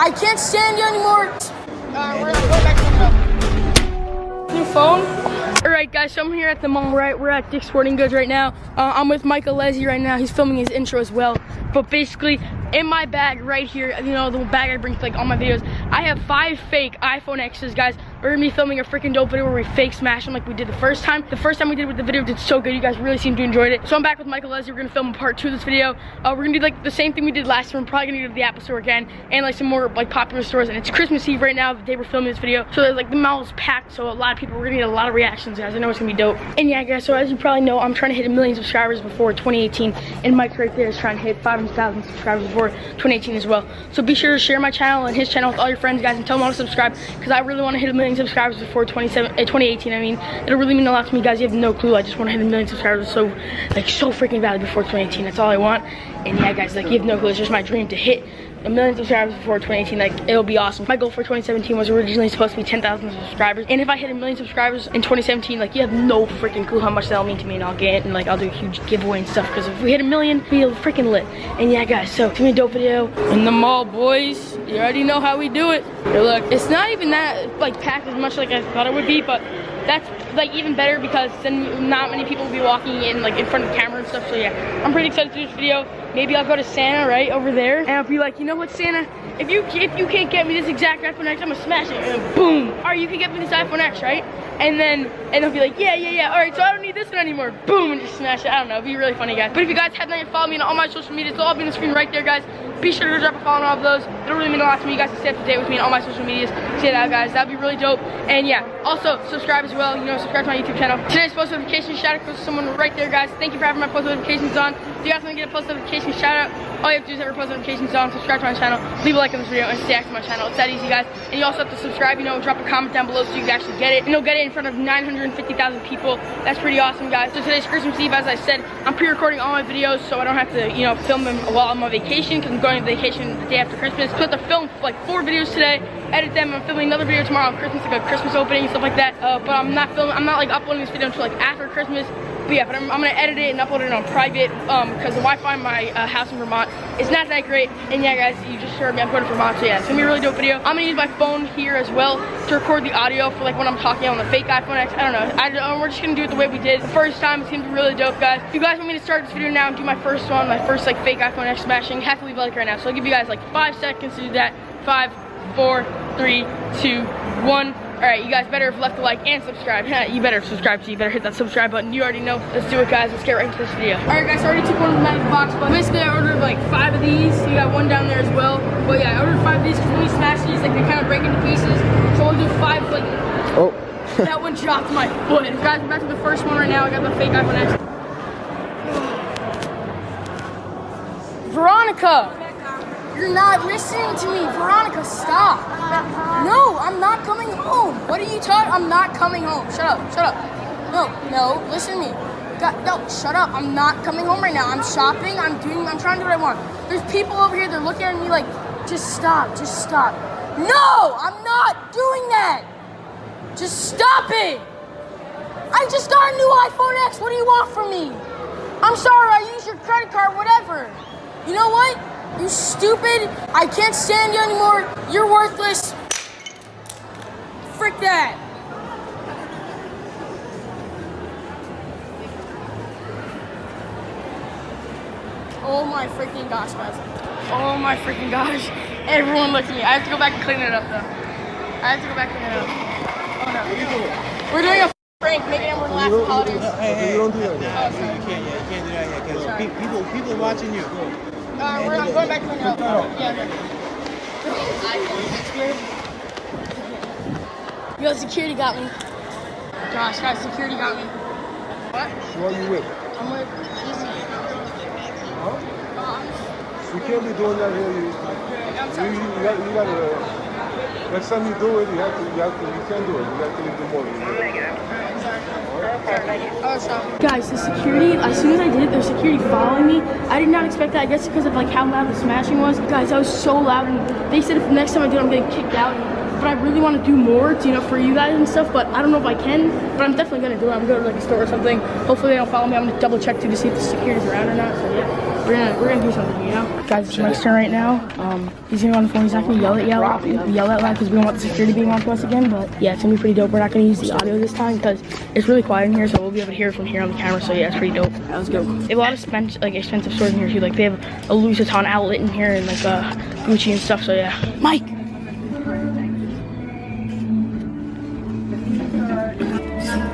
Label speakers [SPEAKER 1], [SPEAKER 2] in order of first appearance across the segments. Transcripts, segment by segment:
[SPEAKER 1] I can't stand you anymore. We're gonna go back to the new phone. All right, guys, so I'm here at the mall, right? We're at Dick's Sporting Goods right now. I'm with Michael Leslie right now. He's filming his intro as well. But basically, in my bag right here, you know, the bag I bring to like all my videos, I have 5 fake iPhone X's, guys. We're gonna be filming a freaking dope video where we fake smash them like we did the first time. The first time we did with the video did so good. You guys really seem to enjoy it. So I'm back with Michael Leslie. We're gonna film part 2 of this video. We're gonna do like the same thing we did last time. We're probably gonna go to the Apple Store again and like some more like popular stores. And it's Christmas Eve right now, the day we're filming this video. So there's like the mall is packed. So a lot of people, we're gonna get a lot of reactions, guys. I know it's gonna be dope. And yeah, guys, so as you probably know, I'm trying to hit 1 million subscribers before 2018. And Mike right there is trying to hit 500,000 subscribers before 2018 as well. So be sure to share my channel and his channel with all your friends, guys, and tell them all to subscribe because I really want to hit 1 million subscribers before 2018. I mean, it'll really mean a lot to me, guys. You have no clue. I just want to hit 1 million subscribers so freaking badly before 2018. That's all I want. And yeah, guys, like, you have no clue. It's just my dream to hit 1 million subscribers before 2018. Like, it'll be awesome. My goal for 2017 was originally supposed to be 10,000 subscribers. And if I hit 1 million subscribers in 2017, like, you have no freaking clue how much that'll mean to me. And I'll get it, and like, I'll do a huge giveaway and stuff. Because if we hit 1 million, we'll freaking lit. And yeah, guys, so it's gonna be a dope video in the mall, boys. You already know how we do it. Here, look, it's not even that like packed as much like I thought it would be, but that's like even better because then not many people will be walking in like in front of the camera and stuff. So yeah, I'm pretty excited to do this video. Maybe I'll go to Santa right over there and I'll be like, you know what, Santa, if you can't get me this exact iPhone X, I'm gonna smash it. And boom. All right, you can get me this iPhone X, right? And they'll be like, yeah. All right, so I don't need this one anymore. Boom, and just smash it. I don't know, it'd be really funny, guys. But if you guys have not yet followed me on all my social media, it's all be on the screen right there, guys. Be sure to go drop a follow on all of those. It'll really mean a lot to me. You guys can stay up to date with me on all my social medias. Say that, guys. That'd be really dope. And yeah, also subscribe as well. You know, subscribe to my YouTube channel. Today's post notification shout out goes to someone right there, guys. Thank you for having my post notifications on. If you guys want to get a post notification shout out, all you have to do is have your post notifications on, subscribe to my channel, leave a like on this video, and stay active on my channel. It's that easy, guys. And you also have to subscribe, you know, drop a comment down below so you can actually get it. And you'll get it in front of 950,000 people. That's pretty awesome, guys. So today's Christmas Eve, as I said, I'm pre-recording all my videos so I don't have to, you know, film them while I'm on vacation because I'm going on vacation the day after Christmas. So I have to film like 4 videos today, edit them. I'm filming another video tomorrow on Christmas, like a Christmas opening and stuff like that. But I'm not like uploading this video until like after Christmas. But yeah, I'm gonna edit it and upload it on private because the Wi-Fi in my house in Vermont is not that great. And yeah, guys, you just heard me, I'm going to Vermont, so yeah, it's gonna be a really dope video. I'm gonna use my phone here as well to record the audio for like when I'm talking on the fake iPhone X. I don't know, we're just gonna do it the way we did the first time. It's gonna be really dope, guys. If you guys want me to start this video now and do my first one, my first like fake iPhone X smashing, you have to leave a like right now. So I'll give you guys like 5 seconds to do that. 5, 4, 3, 2, 1. All right, you guys better have left a like and subscribe. You better subscribe, so you better hit that subscribe button. You already know. Let's do it, guys. Let's get right into this video. All right, guys, I already took one of them out of the box, but basically I ordered like 5 of these. So you got one down there as well. But yeah, I ordered 5 of these because when we smash these, like they kind of break into pieces. So we'll do 5 like, oh. That one dropped my foot. Guys, we're back to the first one right now. I got the fake iPhone X. Veronica! You're not listening to me. Veronica, stop. No, I'm not coming home. What are you talking? I'm not coming home. Shut up. No, listen to me. No, shut up. I'm not coming home right now. I'm shopping. I'm trying to do what I want. There's people over here. They're looking at me like, just stop. No, I'm not doing that. Just stop it. I just got a new iPhone X. What do you want from me? I'm sorry. I used your credit card, whatever. You know what? You stupid. I can't stand you anymore. You're worthless. Frick that. Oh my freaking gosh, guys. Oh my freaking gosh. Everyone look at me. I have to go back and clean it up, though. Oh no. We're doing a prank, making everyone laugh at holidays.
[SPEAKER 2] Hey, you don't do that. You can't do that yet because people watching you.
[SPEAKER 1] I'm going back to clean it up. Yeah. Yo, security got me. Gosh, guys, security got me. What?
[SPEAKER 2] Who are you with?
[SPEAKER 1] I'm with Easy.
[SPEAKER 2] Huh? You can't be doing that here. You gotta. Next time you do it, you can't do it. You have to leave the morning.
[SPEAKER 1] Guys, the security, as soon as I did it, there's security following me. I did not expect that. I guess because of like how loud the smashing was. Guys, that was so loud, and they said if the next time I do it, I'm getting kicked out. But I really want to do more, to, you know, for you guys and stuff. But I don't know if I can. But I'm definitely gonna do it. I'm going to like a store or something. Hopefully they don't follow me. I'm gonna double check too to see if the security's around or not. So yeah. we're gonna do something, you know? Guys, it's Mike's turn right now. He's gonna be on the phone. He's not gonna yell out loud because we don't want the security being on to us again. But yeah, it's gonna be pretty dope. We're not gonna use the audio this time because it's really quiet in here, so we'll be able to hear it from here on the camera. So yeah, it's pretty dope. That was good. They have a lot of expensive stores in here too. Like they have a Louis Vuitton outlet in here and like Gucci and stuff. So yeah, Mike.
[SPEAKER 3] I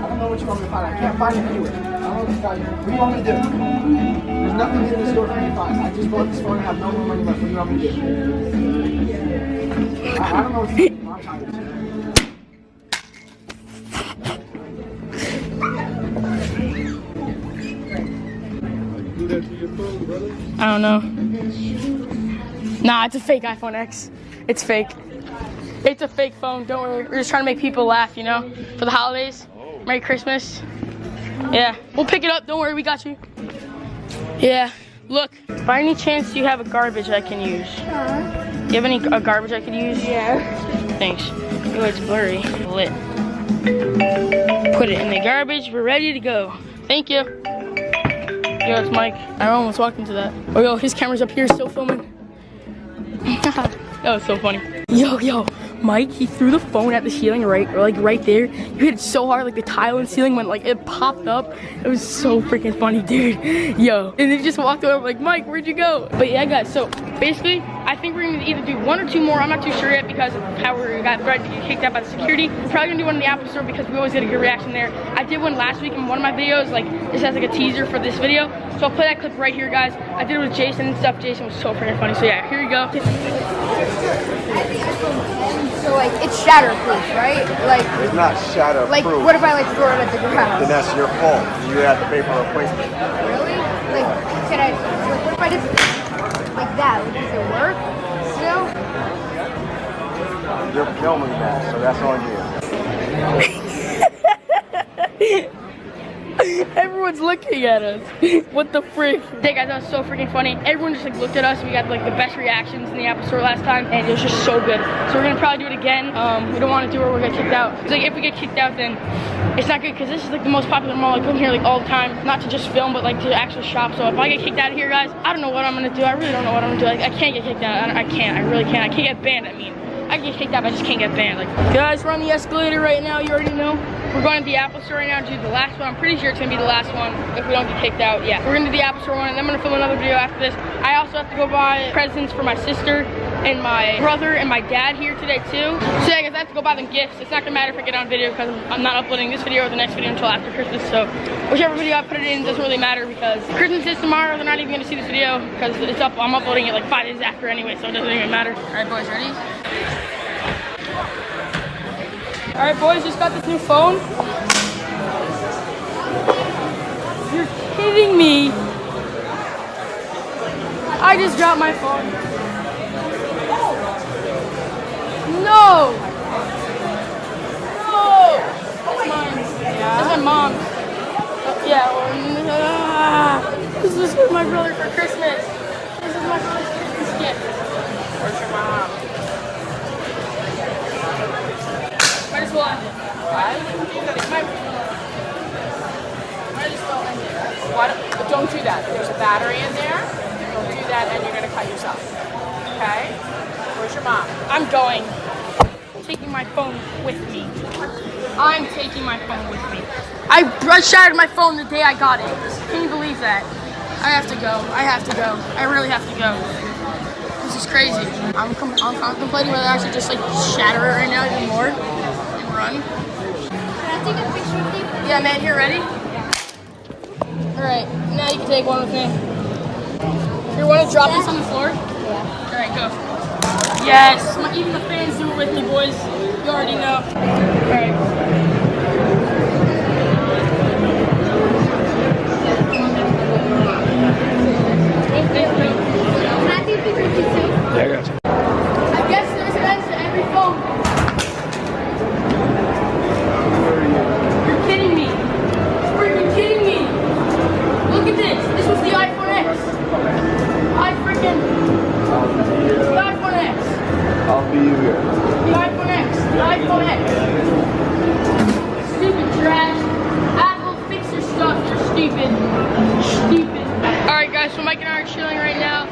[SPEAKER 3] don't know what you want me to find. I can't find it anywhere. I don't know what to find. What do you want me to do? There's nothing in this store for me to find. I just bought this phone and have no more money left. What do you want me to do? I don't know what to do. I'm tired.
[SPEAKER 2] Do that to your phone, brother?
[SPEAKER 1] I don't know. Nah, it's a fake iPhone X. It's fake. It's a fake phone. Don't worry. We're just trying to make people laugh, you know, for the holidays. Merry Christmas. Yeah, we'll pick it up. Don't worry, we got you. Yeah, look. By any chance, you have a garbage I can use? Do you have a garbage I could use? Yeah. Thanks. Oh, it's blurry. Lit. Put it in the garbage. We're ready to go. Thank you. Yo, it's Mike. I almost walked into that. Oh, yo, his camera's up here, still filming. That was so funny. Yo, Mike, he threw the phone at the ceiling right there. You hit it so hard, like the tile and ceiling went, like it popped up. It was so freaking funny, dude. Yo, and then he just walked over like, Mike, where'd you go? But yeah, guys, so basically, I think we're gonna either do 1 or 2 more. I'm not too sure yet because of how we got threatened to get kicked out by the security. We're probably gonna do one in the Apple Store because we always get a good reaction there. I did one last week in one of my videos, like this has like a teaser for this video. So I'll play that clip right here, guys. I did it with Jason and stuff. Jason was so freaking funny. So yeah, here you go.
[SPEAKER 4] So like it's shatterproof, right? Like
[SPEAKER 5] It's not shatterproof.
[SPEAKER 4] like what if I like throw it at the ground?
[SPEAKER 5] Then that's your fault. You have to pay for a replacement.
[SPEAKER 4] Really? Like can I? Like, what if I just like that? Like, does it work? Still?
[SPEAKER 5] You're filming that, so that's on you.
[SPEAKER 1] Everyone's looking at us. What the frick? Hey guys, that was so freaking funny. Everyone just like looked at us. We got like the best reactions in the Apple Store last time, and it was just so good. So we're gonna probably do it again. We don't want to do it. We're gonna get kicked out. Cause like if we get kicked out, then it's not good. Cause this is like the most popular mall. I come here like all the time, not to just film, but like to actually shop. So if I get kicked out of here, guys, I don't know what I'm gonna do. I really don't know what I'm gonna do. Like, I can't get kicked out. I can't. I really can't. I can't get banned. I mean, I can get kicked out, but I just can't get banned. Like, guys, we're on the escalator right now. You already know. We're going to the Apple Store right now to do the last one. I'm pretty sure it's gonna be the last one if we don't get kicked out. Yeah, we're gonna do the Apple Store one, and then I'm gonna film another video after this. I also have to go buy presents for my sister and my brother and my dad here today too. So yeah, guys, I have to go buy them gifts. It's not gonna matter if I get on video because I'm not uploading this video or the next video until after Christmas. So whichever video I put it in doesn't really matter because Christmas is tomorrow. They're not even gonna see this video because it's up. I'm uploading it like 5 days after anyway, so it doesn't even matter. All right, boys, ready? All right, boys, just got this new phone. You're kidding me. I just dropped my phone. No. No. That's mine. Yeah. That's my mom's. Yeah. This was for my brother for Christmas. This is my brother's Christmas gift. Where's your mom? Might as well end it.
[SPEAKER 6] Don't do that. There's a battery in there. Don't do that and you're going to cut yourself. Okay? Where's your mom?
[SPEAKER 1] I'm going. Taking my phone with me. I'm taking my phone with me. I shattered my phone the day I got it. Can you believe that? I have to go. I have to go. I really have to go. This is crazy. I'm contemplating whether I should just like shatter it right now even more and run.
[SPEAKER 4] Can I take a picture of you?
[SPEAKER 1] Yeah, man, you're ready? Alright, now you can take one with me. You want to drop this on the floor? Yeah. Alright, go. Yes! Even the fans do it with me, boys. You already know. Alright.
[SPEAKER 4] Can I take a picture of you too?
[SPEAKER 5] Yeah, I got you.
[SPEAKER 1] I guess there's an end to every phone. You're kidding me. Freaking kidding me. Look at this. This was the iPhone X. The iPhone X.
[SPEAKER 5] I'll be here.
[SPEAKER 1] The iPhone X. The iPhone X. Stupid trash. Apple, fix your stuff. You're stupid. Stupid. Alright guys, so Mike and I are chilling right now.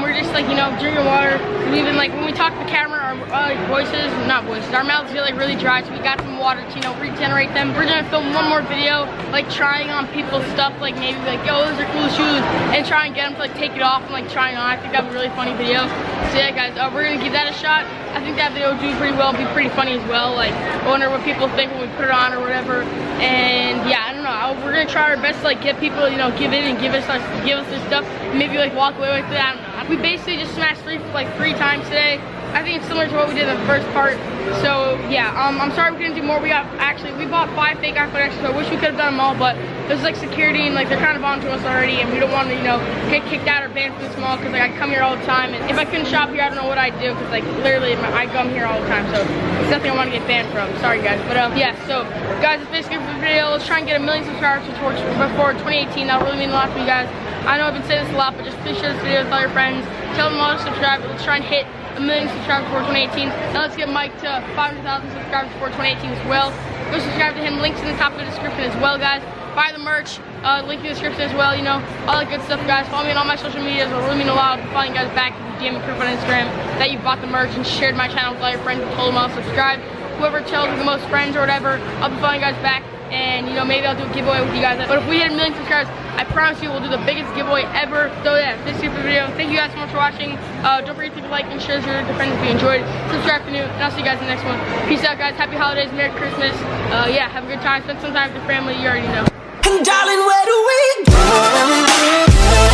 [SPEAKER 1] We're just like, you know, drinking water. We've been like, when we talk to the camera, our our mouths get like really dry, so we got some water to, you know, regenerate them. We're gonna film one more video, like trying on people's stuff, like maybe like, yo, those are cool shoes, and try and get them to like take it off and like trying on. I think that'd be a really funny video. So yeah guys, we're gonna give that a shot. I think that video will do pretty well, be pretty funny as well. Like, I wonder what people think when we put it on or whatever. And yeah, I don't know. We're gonna try our best to like get people, you know, give in and give us this stuff. Maybe like walk away with it. I don't know. We basically just smashed three times today. I think it's similar to what we did in the first part. So yeah, I'm sorry we couldn't do more. We bought 5 fake iPhone X's, so I wish we could have done them all, but there's like security and like they're kind of onto us already, and we don't want to, you know, get kicked out or banned from this mall because like I come here all the time, and if I couldn't shop here, I don't know what I'd do because like literally I come here all the time, so it's nothing I want to get banned from. Sorry guys, but yeah. So guys, it's basically for the video. Let's try and get 1 million subscribers before 2018. That'll really mean a lot to you guys. I know I've been saying this a lot, but just please share this video with all your friends. Tell them all to subscribe. Let's try and hit 1 million subscribers before 2018. Now let's get Mike to 500,000 subscribers before 2018 as well. Go subscribe to him. Links in the top of the description as well, guys. Buy the merch. Link in the description as well. You know, all that good stuff, guys. Follow me on all my social medias. It'll really mean a lot. I'll be following you guys back. If you DM me proof on Instagram that you bought the merch and shared my channel with all your friends and told them all to subscribe. Whoever tells me the most friends or whatever, I'll be following you guys back. And you know, maybe I'll do a giveaway with you guys. But if we hit 1 million subscribers, I promise you we'll do the biggest giveaway ever. So yeah, this is it for the video. Thank you guys so much for watching. Don't forget to like and share this video with your friends if you enjoyed. Subscribe if you're new, and I'll see you guys in the next one. Peace out guys, happy holidays, Merry Christmas. Yeah, have a good time, spend some time with your family, you already know.
[SPEAKER 7] And darling, where do we go?